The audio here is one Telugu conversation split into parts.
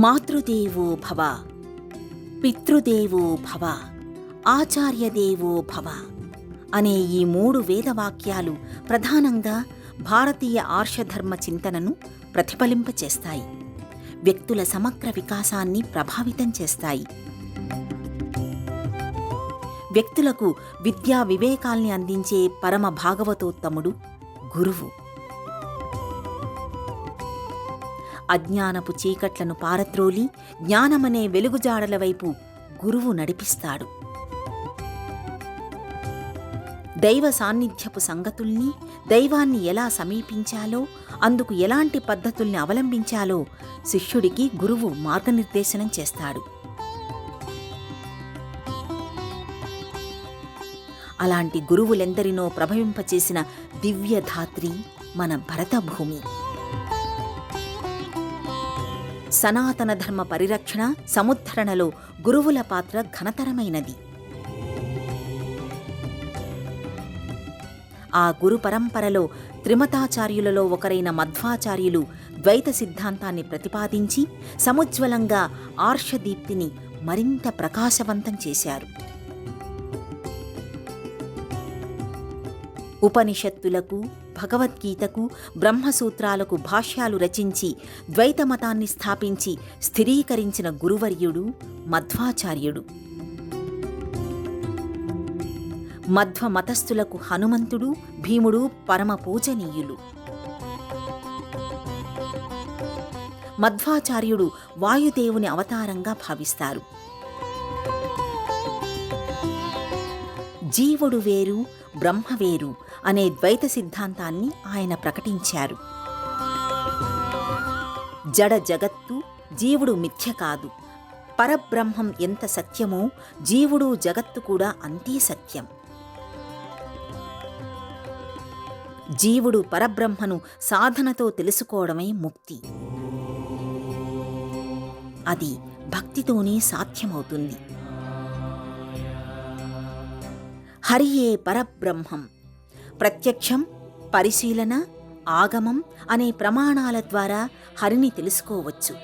మాతృదేవో భవ, పితృదేవో భవ, ఆచార్యదేవో భవ అనే ఈ 3 వేదవాక్యాలు ప్రధానంగా భారతీయ ఆర్షధర్మ చింతనను ప్రతిఫలింపచేస్తాయి. వ్యక్తుల సమగ్ర వికాసాన్ని ప్రభావితం చేస్తాయి. వ్యక్తులకు విద్యా వివేకాల్ని అందించే పరమ భాగవతోత్తముడు గురువు. అజ్ఞానపు చీకట్లను పారద్రోలి జ్ఞానమనే వెలుగుజాడల వైపు గురువు నడిపిస్తాడు. దైవ సాన్నిధ్యపు సంగతుల్ని, దైవాన్ని ఎలా సమీపించాలో, అందుకు ఎలాంటి పద్ధతుల్ని అవలంబించాలో శిష్యుడికి గురువు మార్గనిర్దేశనం చేస్తాడు. అలాంటి గురువులెందరినో ప్రభవింపచేసిన దివ్యధాత్రి మన భరతభూమి. సనాతన ధర్మ పరిరక్షణ, సముద్ధరణలో గురువుల పాత్ర ఘనతరమైనది. ఆ గురు పరంపరలో త్రిమతాచార్యులలో ఒకరైన మధ్వాచార్యులు ద్వైత సిద్ధాంతాన్ని ప్రతిపాదించి సముజ్వలంగా ఆర్షదీప్తిని మరింత ప్రకాశవంతం చేశారు. ఉపనిషత్తులకు, భగవద్గీతకు, బ్రహ్మసూత్రాలకు భాష్యాలు రచించి ద్వైతమతాన్ని స్థాపించి స్థిరీకరించిన గురువర్యుడు మధ్వాచార్యుడు. మధ్వ మతస్థులకు హనుమంతుడు, భీముడు పరమ పూజనీయులు. మధ్వాచార్యుడు వాయుదేవుని అవతారంగా భావిస్తారు. జీవుడు వేరు, బ్రహ్మ వేరు అనే ద్వైత సిద్ధాంతాన్ని ఆయన ప్రకటించారు. జడ జగత్తు, జీవుడు మిథ్య కాదు. పరబ్రహ్మం ఎంత సత్యమో జీవుడు, జగత్తు కూడా అంతే సత్యం. జీవుడు పరబ్రహ్మను సాధనతో తెలుసుకోవడమే ముక్తి. అది భక్తితోనే సాధ్యమవుతుంది. హరియే పరబ్రహ్మం. ప్రత్యక్షం, పరిశీలన, ఆగమం అనే ప్రమాణాల ద్వారా హరిని తెలుసుకోవచ్చు.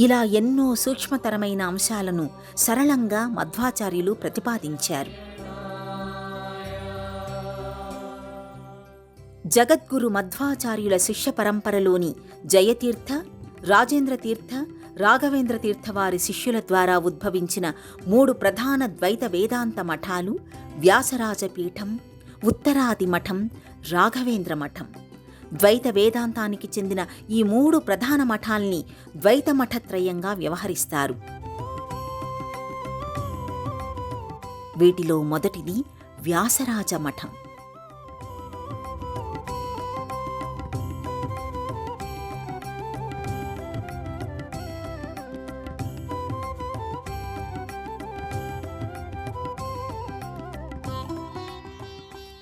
ఇలా ఎన్నో సూక్ష్మతరమైన అంశాలను సరళంగా మధ్వాచార్యులు ప్రతిపాదించారు. జగద్గురు మధ్వాచార్యుల శిష్య పరంపరలోని జయతీర్థ, రాజేంద్రతీర్థ, రాఘవేంద్రతీర్థ వారి శిష్యుల ద్వారా ఉద్భవించిన 3 ప్రధాన ద్వైత వేదాంత మఠాలు వ్యాసరాజపీఠం, ఉత్తరాది మఠం, రాఘవేంద్ర మఠం. ద్వైత వేదాంతానికి చెందిన ఈ 3 ప్రధాన మఠాల్ని ద్వైత మఠత్రయంగా వ్యవహరిస్తారు. వీటిలో మొదటిది వ్యాసరాజ మఠం.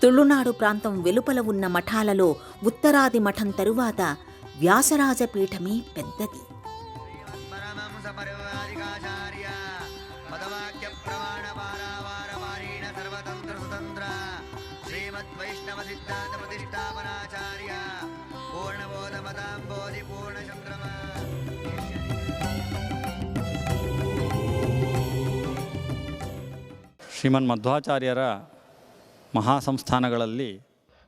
తుళునాడు ప్రాంతం వెలుపల ఉన్న మఠాలలో ఉత్తరాది మఠం తరువాత వ్యాసరాజపీఠమే పెద్దది. ಶ್ರೀಮನ್ ಮಧ್ವಾಚಾರ್ಯರ మహాసంస్థానಗಳಲ್ಲಿ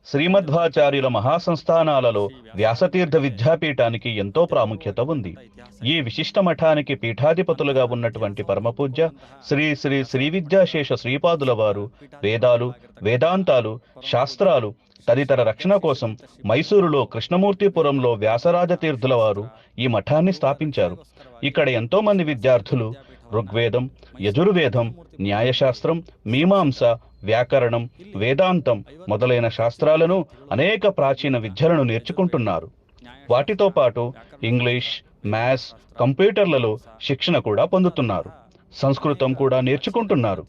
శ్రీమధ్వాచార్యుల మహాసంస్థానాలలో వ్యాసతీర్థ విద్యాపీఠానికి ఎంతో ప్రాముఖ్యత ఉంది. ఈ విశిష్ట మఠానికి పీఠాధిపతులుగా ఉన్నటువంటి పరమపూజ్య శ్రీ శ్రీ శ్రీ విద్యాశేష శ్రీపాదుల వారు వేదాలు, వేదాంతాలు, శాస్త్రాలు తదితర రక్షణ కోసం మైసూరులో కృష్ణమూర్తిపురంలో వ్యాసరాజతీర్థుల వారు ఈ మఠాన్ని స్థాపించారు. ఇక్కడ ఎంతో మంది విద్యార్థులు ఋగ్వేదం, యజుర్వేదం, న్యాయశాస్త్రం, మీమాంస, వ్యాకరణం, వేదాంతం మొదలైన శాస్త్రాలను, అనేక ప్రాచీన విద్యలను నేర్చుకుంటున్నారు. వాటితో పాటు ఇంగ్లీష్, మ్యాథ్స్, కంప్యూటర్లలో శిక్షణ కూడా పొందుతున్నారు. సంస్కృతం కూడా నేర్చుకుంటున్నారు.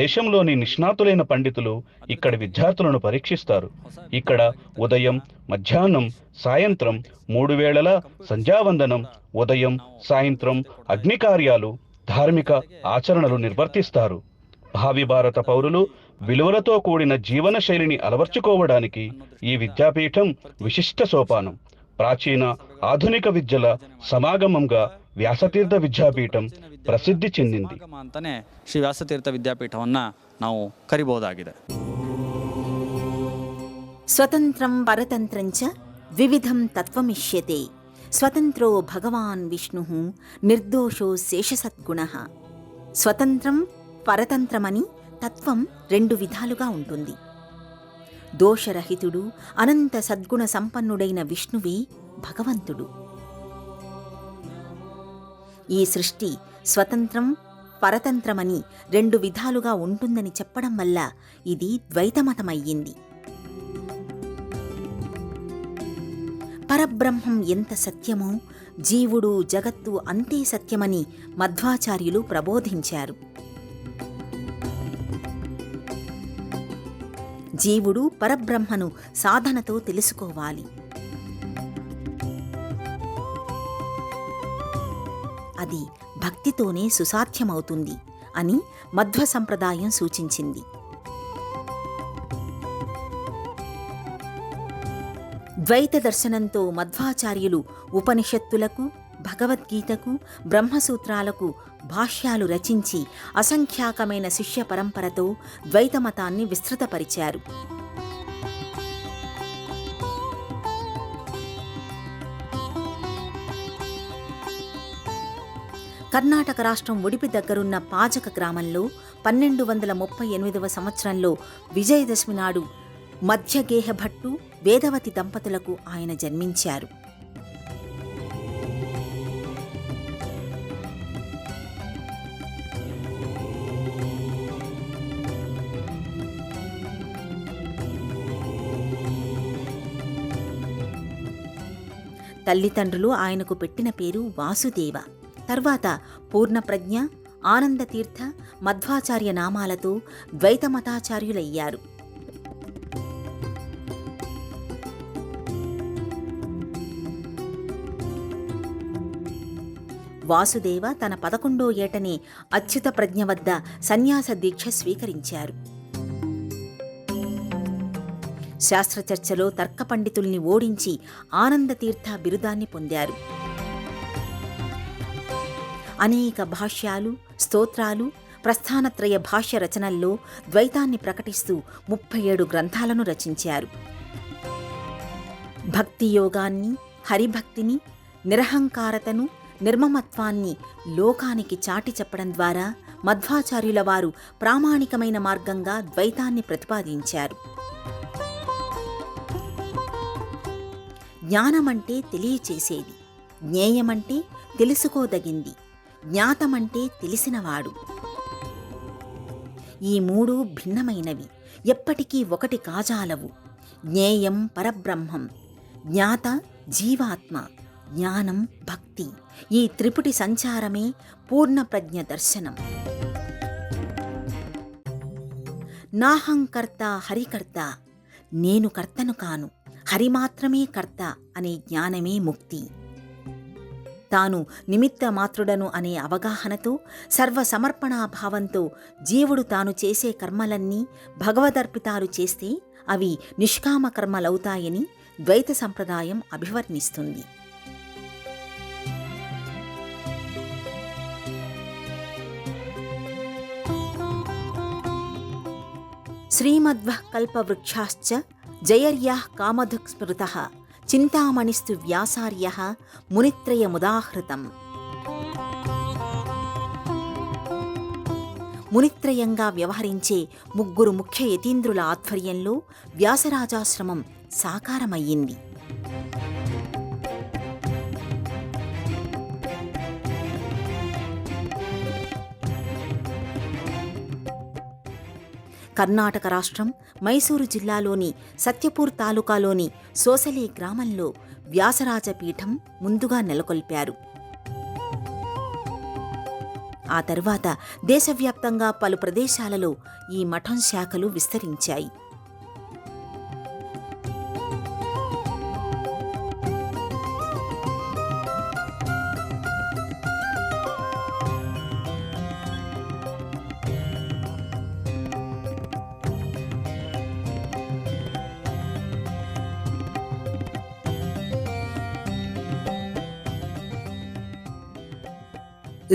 దేశంలోని నిష్ణాతులైన పండితులు ఇక్కడి విద్యార్థులను పరీక్షిస్తారు. ఇక్కడ ఉదయం, మధ్యాహ్నం, సాయంత్రం 3 వేళల సంధ్యావందనం, ఉదయం, సాయంత్రం అగ్ని కార్యాలు, ధార్మిక ఆచరణలు నిర్వర్తిస్తారు. భావి భారత పౌరులు విలువలతో కూడిన జీవన శైలిని అలవర్చుకోవడానికి ఈ విద్యాపీఠం విశిష్ట సోపానం. ప్రాచీన ఆధునిక విద్యల సమాగమంగా వ్యాసతీర్థ విద్యాపీఠం ప్రసిద్ధి చెందింది. ಸಮಾಗಮ ಅಂತಾನೆ ಶ್ರೀ ವ್ಯಾಸತೀರ್ಥ ವಿದ್ಯಾಪೀಠವನ್ನು ನಾವು ಕರಿಬಹುದಾಗಿದೆ. స్వతంత్రం పరతంత్రం చ ద్వివిధం తత్వమిష్యతే స్వతంత్రో భగవాన్ విష్ణు నిర్దోషో శేషసద్గుణః. స్వతంత్రం పరతంత్రమని తత్వం రెండు విధాలుగా ఉంటుంది. దోషరహితుడు అనంత సద్గుణ సంపన్నుడైన విష్ణువే భగవంతుడు. ఈ సృష్టి స్వతంత్రం పరతంత్రమని రెండు విధాలుగా ఉంటుందని చెప్పడం వల్ల ఇది ద్వైతమతమయ్యింది. పరబ్రహ్మం ఎంత సత్యమో జీవుడు జగత్తు అంతే సత్యమని మధ్వాచార్యులు ప్రబోధించారు. జీవుడు పరబ్రహ్మను సాధనతో తెలుసుకోవాలి. అది భక్తితోనే సుసాధ్యమవుతుంది అని మధ్వ సంప్రదాయం సూచించింది. ద్వైత దర్శనంతో మధ్వాచార్యులు ఉపనిషత్తులకు, భగవద్గీతకు, బ్రహ్మసూత్రాలకు భాష్యాలు రచించి అసంఖ్యాకమైన శిష్య పరంపరతో ద్వైతమతాన్ని విస్తృతపరిచారు. కర్ణాటక రాష్ట్రం ఉడిపి దగ్గరున్న పాజక గ్రామంలో 1238వ సంవత్సరంలో విజయదశమి నాడు మధ్యగేహ భట్టు, వేదవతి దంపతులకు ఆయన జన్మించారు. తల్లిదండ్రులు ఆయనకు పెట్టిన పేరు వాసుదేవ. తర్వాత పూర్ణప్రజ్ఞ, ఆనందతీర్థ, మధ్వాచార్య నామాలతో ద్వైతమతాచార్యులయ్యారు. వాసుదేవ తన 11వ ఏటనే అచ్యుత ప్రజ్ఞ వద్ద సన్యాస దీక్ష స్వీకరించారు. శాస్త్రచర్చలో తర్క పండితుల్ని ఓడించి ఆనందతీర్థ బిరుదాన్ని పొందారు. అనేక భాష్యాలు, స్తోత్రాలు, ప్రస్థానత్రయ భాష్య రచనల్లో ద్వైతాన్ని ప్రకటిస్తూ 37 గ్రంథాలను రచించారు. భక్తి యోగాన్ని, హరిభక్తిని, నిరహంకారతను, నిర్మమత్వాన్ని లోకానికి చాటి చెప్పడం ద్వారా మధ్వాచార్యుల వారు ప్రామాణికమైన మార్గంగా ద్వైతాన్ని ప్రతిపాదించారు. జ్ఞానమంటే తెలియచేసేది, జ్ఞేయమంటే తెలుసుకోదగింది, జ్ఞాతమంటే తెలిసినవాడు. ఈ మూడు భిన్నమైనవి, ఎప్పటికీ ఒకటి కాజాలవు. జ్ఞేయం పరబ్రహ్మం, జ్ఞాత జీవాత్మ, జ్ఞానం భక్తి. ఈ త్రిపుటి సంచారమే పూర్ణప్రజ్ఞ దర్శనం. నాహంకర్త హరికర్త, నేను కర్తను కాను, హరి మాత్రమే కర్త అనే జ్ఞానమే ముక్తి. తాను నిమిత్త మాత్రుడను అనే అవగాహనతో, సర్వసమర్పణాభావంతో జీవుడు తాను చేసే కర్మలన్నీ భగవదర్పితాలు చేస్తే అవి నిష్కామ కర్మలవుతాయని ద్వైత సంప్రదాయం అభివర్ణిస్తుంది. శ్రీమద్వః కల్పవృక్షాశ్చ జయర్యాః కామధుక్ స్మృతః చింతామణిస్తు వ్యాసార్యః మునిత్రయముదాహృతం. మునిత్రయంగా వ్యవహరించే 3 ముఖ్య యతీంద్రుల ఆధ్వర్యంలో వ్యాసరాజాశ్రమం సాకారమయ్యింది. కర్ణాటక రాష్ట్రం మైసూరు జిల్లాలోని సత్యపూర్ తాలూకాలోని సోసలే గ్రామంలో వ్యాసరాజపీఠం ముందుగా నెలకొల్పారు. ఆ తరువాత దేశవ్యాప్తంగా పలు ప్రదేశాలలో ఈ మఠం శాఖలు విస్తరించాయి.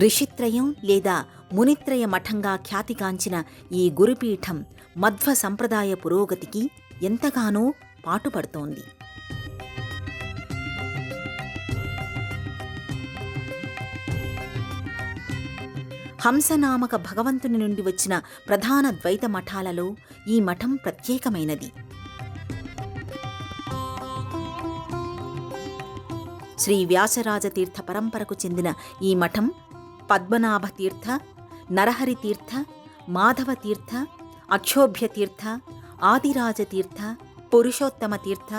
ఋషిత్రయం లేదా మునిత్రయ మఠంగా ఖ్యాతిగాంచిన ఈ గురుపీఠం మధ్వ సంప్రదాయ పురోగతికి ఎంతగానో పాటుపడుతోంది. హంసనామక భగవంతుని నుండి వచ్చిన ప్రధాన ద్వైత మఠాలలో ఈ మఠం ప్రత్యేకమైనది. శ్రీ వ్యాసరాజతీర్థ పరంపరకు చెందిన ఈ మఠం పద్మనాభతీర్థ, నరహరితీర్థ, మాధవతీర్థ, అక్షోభ్యతీర్థ, ఆదిరాజతీర్థ, పురుషోత్తమతీర్థ,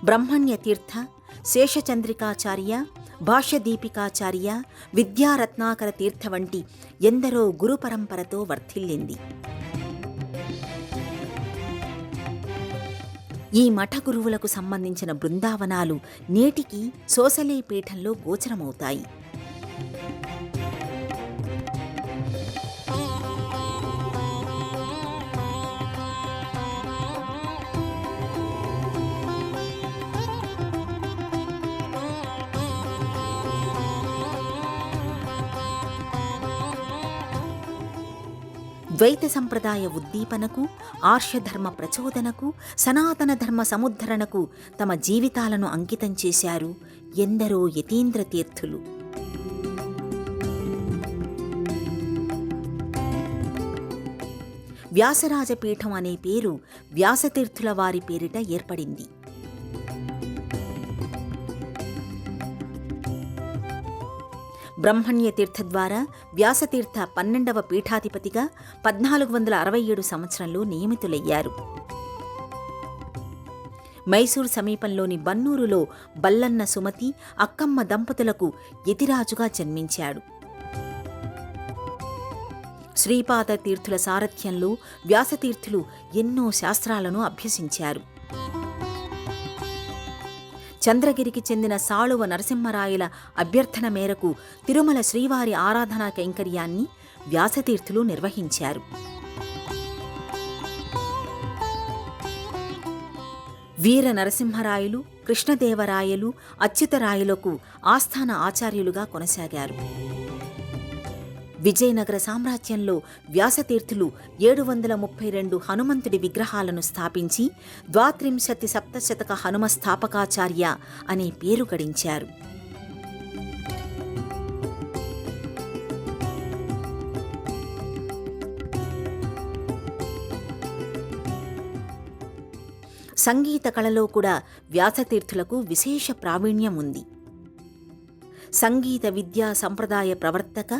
బ్రహ్మణ్యతీర్థ, శేషచంద్రికాచార్య, భాష్యదీపికాచార్య, విద్యారత్నాకర తీర్థ వంటి ఎందరో గురు పరంపరతో వర్ధిల్లింది. ఈ మఠ గురువులకు సంబంధించిన బృందావనాలు నేటికి సోసలే పీఠంలో గోచరమవుతాయి. ద్వైత సంప్రదాయ ఉద్దీపనకు, ఆర్షధర్మ ప్రచోదనకు, సనాతన ధర్మ సముద్ధరణకు తమ జీవితాలను అంకితం చేశారు ఎందరో యతీంద్ర తీర్థులు. వ్యాసరాజపీఠం అనే పేరు వ్యాసతీర్థుల వారి పేరిట ఏర్పడింది. బ్రహ్మణ్యతీర్థ ద్వారా వ్యాసతీర్థ 12వ పీఠాధిపతిగా 1467 సంవత్సరంలో నియమితులయ్యారు. మైసూర్ సమీపంలోని బన్నూరులో బల్లన్న సుమతి, అక్కమ్మ దంపతులకు యతిరాజుగా జన్మించాడు. శ్రీపాద తీర్థుల సారథ్యంలో వ్యాసతీర్థులు ఎన్నో శాస్త్రాలను అభ్యసించారు. చంద్రగిరికి చెందిన సాళువ నరసింహరాయల అభ్యర్థన మేరకు తిరుమల శ్రీవారి ఆరాధనా కైంకర్యాన్ని వ్యాసతీర్థులు నిర్వహించారు. వీర నరసింహరాయలు, కృష్ణదేవరాయలు, అచ్యుతరాయలకు ఆస్థాన ఆచార్యులుగా కొనసాగారు. విజయనగర సామ్రాజ్యంలో వ్యాసతీర్థులు 732 హనుమంతుడి విగ్రహాలను స్థాపించి ద్వాత్రింశతి సప్తశతక హనుమ స్థాపకాచార్య అనే పేరు గడించారు. సంగీత కళలో కూడా వ్యాసతీర్థులకు విశేష ప్రావీణ్యం ఉంది. సంగీత విద్యా సంప్రదాయ ప్రవర్తక,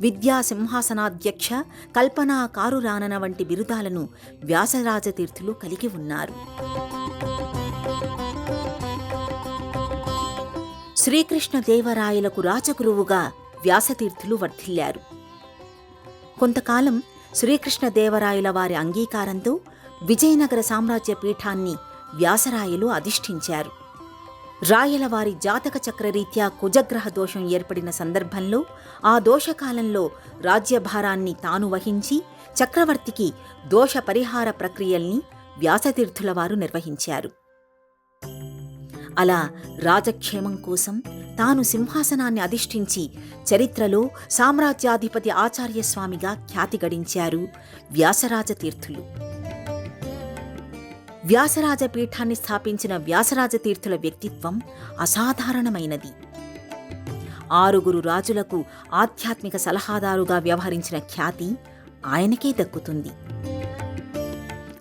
విద్యా సింహాసనాధ్యక్ష, కల్పనాకారురానన వంటి బిరుదాలను వ్యాసరాజతీర్థులు కలిగి ఉన్నారు. శ్రీకృష్ణదేవరాయలకు రాజగురువుగా వ్యాసతీర్థులు వర్ధిల్లారు. కొంతకాలం శ్రీకృష్ణదేవరాయల వారి అంగీకారంతో విజయనగర సామ్రాజ్య పీఠాన్ని వ్యాసరాయలు అధిష్ఠించారు. రాయలవారి జాతక చక్రరీత్యా కుజగ్రహ దోషం ఏర్పడిన సందర్భంలో ఆ దోషకాలంలో రాజ్యభారాన్ని తాను వహించి చక్రవర్తికి దోష పరిహార ప్రక్రియల్ని వ్యాసతీర్థుల వారు నిర్వహించారు. అలా రాజక్షేమం కోసం తాను సింహాసనాన్ని అధిష్ఠించి చరిత్రలో సామ్రాజ్యాధిపతి ఆచార్యస్వామిగా ఖ్యాతి గడించారు వ్యాసరాజతీర్థులు. వ్యాసరాజపీఠాన్ని స్థాపించిన వ్యాసరాజతీర్థుల వ్యక్తిత్వం అసాధారణమైనది. 6 రాజులకు ఆధ్యాత్మిక సలహాదారుగా వ్యవహరించిన ఖ్యాతి ఆయనకే దక్కుతుంది.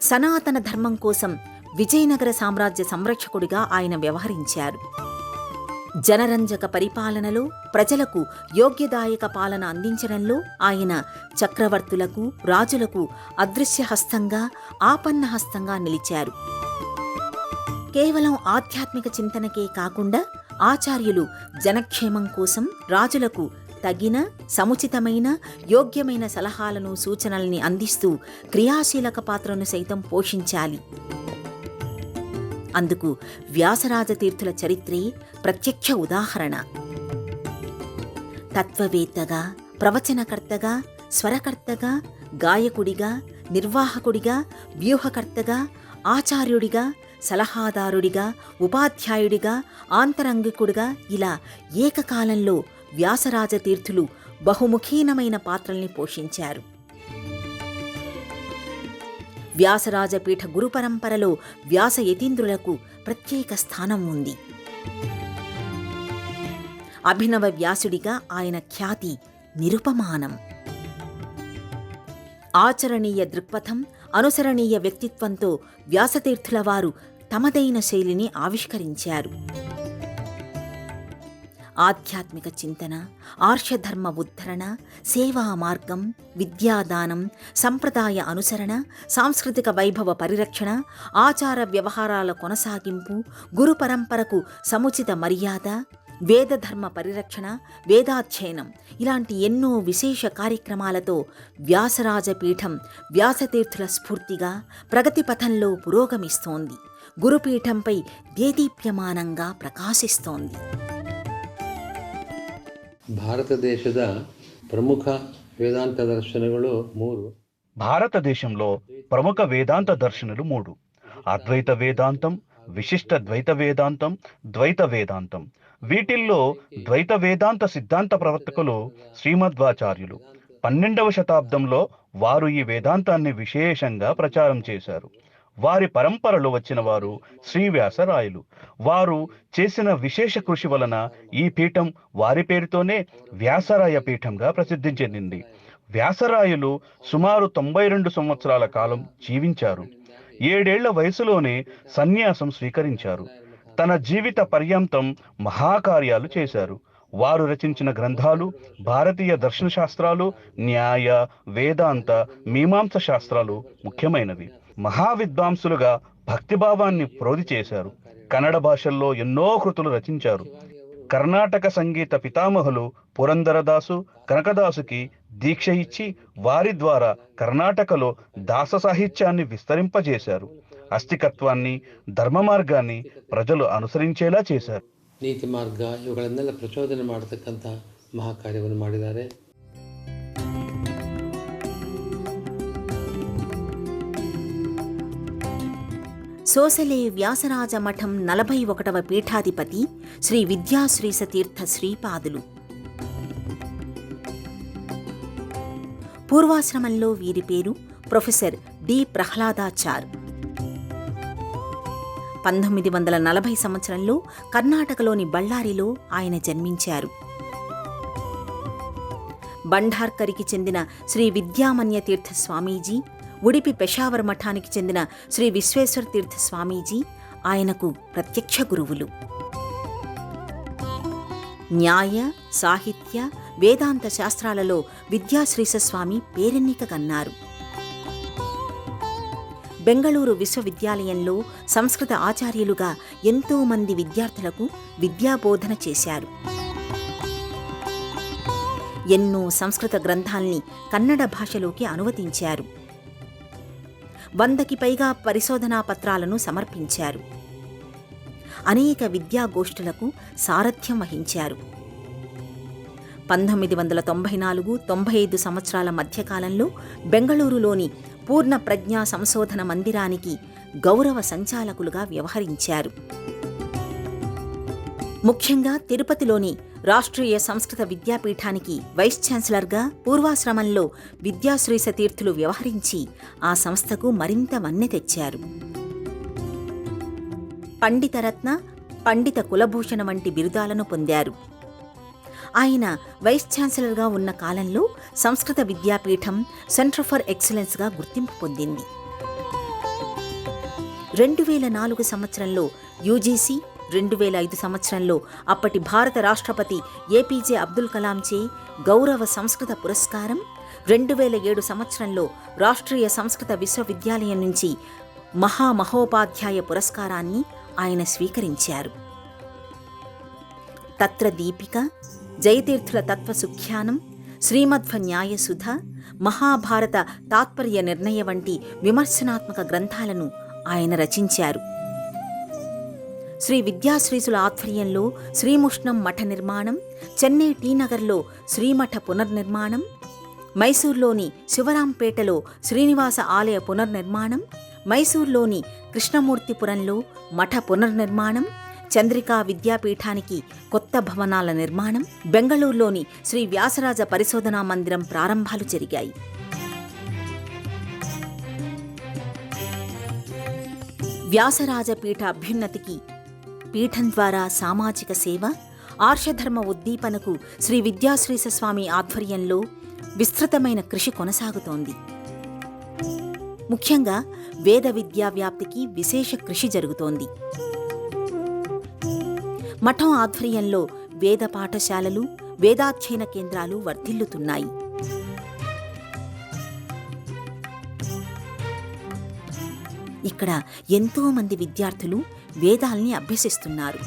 సనాతన ధర్మం కోసం విజయనగర సామ్రాజ్య సంరక్షకుడిగా ఆయన వ్యవహరించారు. జనరంజక పరిపాలనలో ప్రజలకు యోగ్యదాయక పాలన అందించడంలో ఆయన చక్రవర్తులకు, రాజులకు అదృశ్యహస్తంగా, ఆపన్నహస్తంగా నిలిచారు. కేవలం ఆధ్యాత్మిక చింతనకే కాకుండా ఆచార్యులు జనక్షేమం కోసం రాజులకు తగిన, సముచితమైన, యోగ్యమైన సలహాలను, సూచనల్ని అందిస్తూ క్రియాశీలక పాత్రను సైతం పోషించాలి. అందుకు వ్యాసరాజతీర్థుల చరిత్రే ప్రత్యక్ష ఉదాహరణ. తత్వవేత్తగా, ప్రవచనకర్తగా, స్వరకర్తగా, గాయకుడిగా, నిర్వాహకుడిగా, వ్యూహకర్తగా, ఆచార్యుడిగా, సలహాదారుడిగా, ఉపాధ్యాయుడిగా, ఆంతరంగికుడిగా ఇలా ఏకకాలంలో వ్యాసరాజతీర్థులు బహుముఖీనమైన పాత్రల్ని పోషించారు. వ్యాసరాజపీఠ గురు పరంపరలో వ్యాస యతీంద్రులకు ప్రత్యేక స్థానం ఉంది. అభినవ వ్యాసుడిగా ఆయన ఖ్యాతి నిరుపమానం. ఆచరణీయ దృక్పథం, అనుసరణీయ వ్యక్తిత్వంతో వ్యాసతీర్థుల వారు తమదైన శైలిని ఆవిష్కరించారు. ఆధ్యాత్మిక చింతన, ఆర్షధర్మ ఉద్ధరణ, సేవా మార్గం, విద్యాదానం, సంప్రదాయ అనుసరణ, సాంస్కృతిక వైభవ పరిరక్షణ, ఆచార వ్యవహారాల కొనసాగింపు, గురు పరంపరకు సముచిత మర్యాద, వేదధర్మ పరిరక్షణ, వేదాధ్యయనం ఇలాంటి ఎన్నో విశేష కార్యక్రమాలతో వ్యాసరాజపీఠం వ్యాసతీర్థుల స్ఫూర్తిగా ప్రగతి పథంలో పురోగమిస్తోంది. గురుపీఠంపై దేదీప్యమానంగా ప్రకాశిస్తోంది. ಭಾರತದೇಶದ ಪ್ರಮುಖ ವೇದಾಂತ ದರ್ಶನಗಳು 3. భారతదేశంలో ప్రముఖ వేదాంత దర్శనులు 3: అద్వైత వేదాంతం, విశిష్ట ద్వైత వేదాంతం, ద్వైత వేదాంతం. వీటిల్లో ద్వైత వేదాంత సిద్ధాంత ప్రవర్తకులు శ్రీమధ్వాచార్యులు. 12వ శతాబ్దంలో వారు ఈ వేదాంతాన్ని విశేషంగా ప్రచారం చేశారు. వారి పరంపరలో వచ్చిన వారు శ్రీవ్యాసరాయలు. వారు చేసిన విశేష కృషి వలన ఈ పీఠం వారి పేరుతోనే వ్యాసరాయ పీఠంగా ప్రసిద్ధి చెందింది. వ్యాసరాయలు సుమారు 92 సంవత్సరాల కాలం జీవించారు. 7 ఏళ్ల వయసులోనే సన్యాసం స్వీకరించారు. తన జీవిత పర్యంతం మహాకార్యాలు చేశారు. వారు రచించిన గ్రంథాలు భారతీయ దర్శన శాస్త్రాలు, న్యాయ, వేదాంత, మీమాంస శాస్త్రాలు ముఖ్యమైనవి. మహావిద్వాంసులుగా భక్తిభావాన్ని ప్రోధి చేశారు. కన్నడ భాషల్లో ఎన్నో కృతులు రచించారు. కర్ణాటక సంగీత పితామహులు పురందరదాసు, కనకదాసుకి దీక్ష ఇచ్చి వారి ద్వారా కర్ణాటకలో దాస సాహిత్యాన్ని విస్తరింపజేశారు. అస్తికత్వాన్ని, ధర్మ మార్గాన్ని ప్రజలు అనుసరించేలా చేశారు. ನೀತಿ ಮಾರ್ಗ ಇವುಗಳನ್ನೆಲ್ಲ ಪ್ರಚೋದನೆ ಮಾಡತಕ್ಕಂಥ ಮಹಾಕಾರ್ಯವನ್ನು ಮಾಡಿದ್ದಾರೆ. సోసలే వ్యాసరాజ మఠం 41వ పీఠాధిపతి శ్రీ విద్యాశ్రీసతీర్థ శ్రీపాదులు. పూర్వాశ్రమంలో వీరి పేరు ప్రొఫెసర్ డి ప్రహ్లాదాచార్. 1940 సంవత్సరంలో కర్ణాటకలోని బళ్ళారిలో ఆయన జన్మించారు. బంఢార్కరికి చెందిన శ్రీ విద్యామన్య తీర్థ స్వామీజీ, ఉడిపి పెషావర్ మఠానికి చెందిన శ్రీ విశ్వేశ్వర తీర్థ స్వామీజీ ఆయనకు ప్రత్యక్ష గురువులు. న్యాయ, సాహిత్య, వేదాంత శాస్త్రాలలో విద్యాశ్రీసస్వామి పేరెన్నికగన్నారు. బెంగళూరు విశ్వవిద్యాలయంలో సంస్కృత ఆచార్యులుగా ఎంతో మంది విద్యార్థులకు విద్యాబోధన చేశారు. ఎన్నో సంస్కృత గ్రంథాల్ని కన్నడ భాషలోకి అనువదించారు. 100కి పైగా పరిశోధనా పత్రాలను సమర్పించారు. అనేక విద్యాగోష్ఠులకు సారథ్యం వహించారు. 1994-95 సంవత్సరాల మధ్యకాలంలో బెంగళూరులోని పూర్ణ ప్రజ్ఞా సంశోధన మందిరానికి గౌరవ సంచాలకులుగా వ్యవహరించారు. ముఖ్యంగా తిరుపతిలోని రాష్ట్రీయ సంస్కృత విద్యాపీఠానికి వైస్ ఛాన్సలర్గా పూర్వాశ్రమంలో విద్యాశ్రీసతీర్థులు వ్యవహరించి ఆ సంస్థకు మరింత వన్నె తెచ్చారు. పండితరత్న, పండిత కులభూషణ వంటి బిరుదాలను పొందారు. ఆయన వైస్ ఛాన్సలర్గా ఉన్న కాలంలో సంస్కృత విద్యాపీఠం సెంటర్ ఫర్ ఎక్సలెన్స్గా గుర్తింపు పొందింది. 2004 సంవత్సరంలో యూజీసీ, 2005 సంవత్సరంలో అప్పటి భారత రాష్ట్రపతి ఏపీజే అబ్దుల్ కలాంచే గౌరవ సంస్కృత పురస్కారం, 2007 సంవత్సరంలో రాష్ట్రీయ సంస్కృత విశ్వవిద్యాలయం నుంచి మహామహోపాధ్యాయ పురస్కారాన్ని ఆయన స్వీకరించారు. తత్ర దీపిక, జయతీర్థుల తత్వసుఖ్యానం, శ్రీమధ్వ న్యాయసుధ, మహాభారత తాత్పర్య నిర్ణయ వంటి విమర్శనాత్మక గ్రంథాలను ఆయన రచించారు. శ్రీ విద్యాశ్రీసుల ఆధ్వర్యంలో శ్రీముష్ణం మఠ నిర్మాణం, చెన్నై టీనగర్లో శ్రీమఠ పునర్నిర్మాణం, మైసూర్లోని శివరాంపేటలో శ్రీనివాస ఆలయ పునర్నిర్మాణం, మైసూర్లోని కృష్ణమూర్తిపురంలో మఠ పునర్నిర్మాణం, చంద్రికా విద్యాపీఠానికి కొత్త భవనాల నిర్మాణం, బెంగళూరులోని శ్రీ వ్యాసరాజ పరిశోధనా మందిరం ప్రారంభాలు జరిగాయి. వ్యాసరాజ పీఠ అభ్యున్నతికి, పీఠం ద్వారా సామాజిక సేవ, ఆర్షధర్మ ఉద్దీపనకు శ్రీ విద్యాశ్రీస స్వామి ఆధ్వర్యంలో విస్తృతమైన కృషి కొనసాగుతోంది. ముఖ్యంగా వేద విద్యా వ్యాప్తికి విశేష కృషి జరుగుతోంది. మఠం ఆధ్వర్యంలో వేద పాఠశాలలు, వేదాధ్యయన కేంద్రాలు వర్ధిల్లుతున్నాయి. ఇక్కడ ఎంతో మంది విద్యార్థులు వేదాల్ని అభ్యసిస్తున్నారు.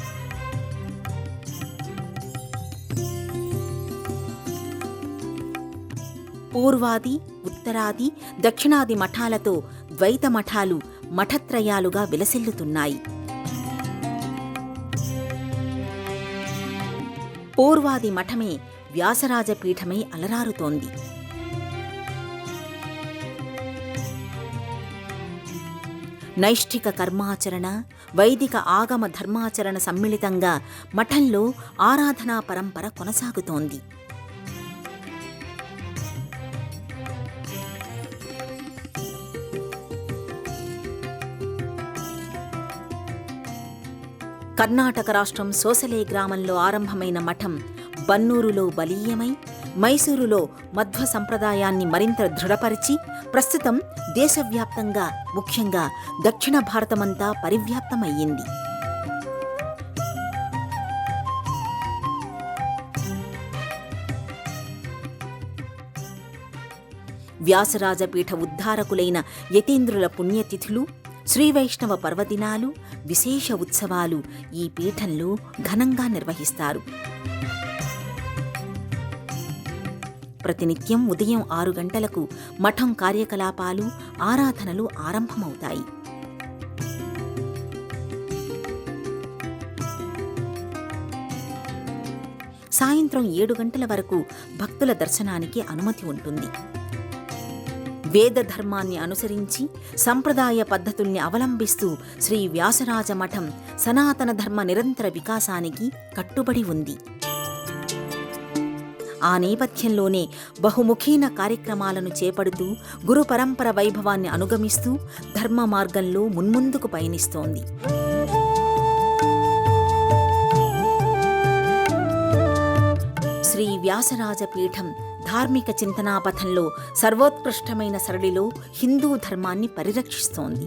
పూర్వాది, ఉత్తరాది, దక్షిణాది మఠాలతో ద్వైత మఠాలు మఠత్రయాలుగా విలసిల్లుతున్నాయి. పూర్వాది మఠమే వ్యాసరాజపీఠమై అలరారుతోంది. నైష్ఠిక కర్మాచరణ, వైదిక ఆగమ ధర్మాచరణ సమ్మిళితంగా మఠంలో ఆరాధనా పరంపర కొనసాగుతోంది. కర్ణాటక రాష్ట్రం సోసలే గ్రామంలో ఆరంభమైన మఠం బన్నూరులో బలీయమై, మైసూరులో మధ్వ సంప్రదాయాన్ని మరింత దృఢపరిచి ప్రస్తుతం దేశవ్యాప్తంగా, ముఖ్యంగా దక్షిణ భారతమంతా పరివ్యాప్తమయ్యింది. వ్యాసరాజపీఠ ఉద్ధారకులైన యతీంద్రుల పుణ్యతిథులు, శ్రీవైష్ణవ పర్వదినాలు, విశేష ఉత్సవాలు ఈ పీఠంలో ఘనంగా నిర్వహిస్తారు. ప్రతినిత్యం ఉదయం 6 గంటలకు మఠం కార్యకలాపాలు, ఆరాధనలు ఆరంభమవుతాయి. సాయంత్రం 7 గంటల వరకు భక్తుల దర్శనానికి అనుమతి ఉంటుంది. వేద ధర్మాన్ని అనుసరించి, సంప్రదాయ పద్ధతుల్ని అవలంబిస్తూ శ్రీ వ్యాసరాజ మఠం సనాతన ధర్మ నిరంతర వికాసానికి కట్టుబడి ఉంది. ఆ నేపథ్యంలోనే బహుముఖీన కార్యక్రమాలను చేపడుతూ గురు పరంపర వైభవాన్ని అనుగమిస్తూ ధర్మ మార్గంలో మున్ముందుకు పయనిస్తోంది. శ్రీ వ్యాసరాజ పీఠం ధార్మిక చింతనాపథంలో సర్వోత్కృష్టమైన సరళిలో హిందూ ధర్మాన్ని పరిరక్షిస్తోంది.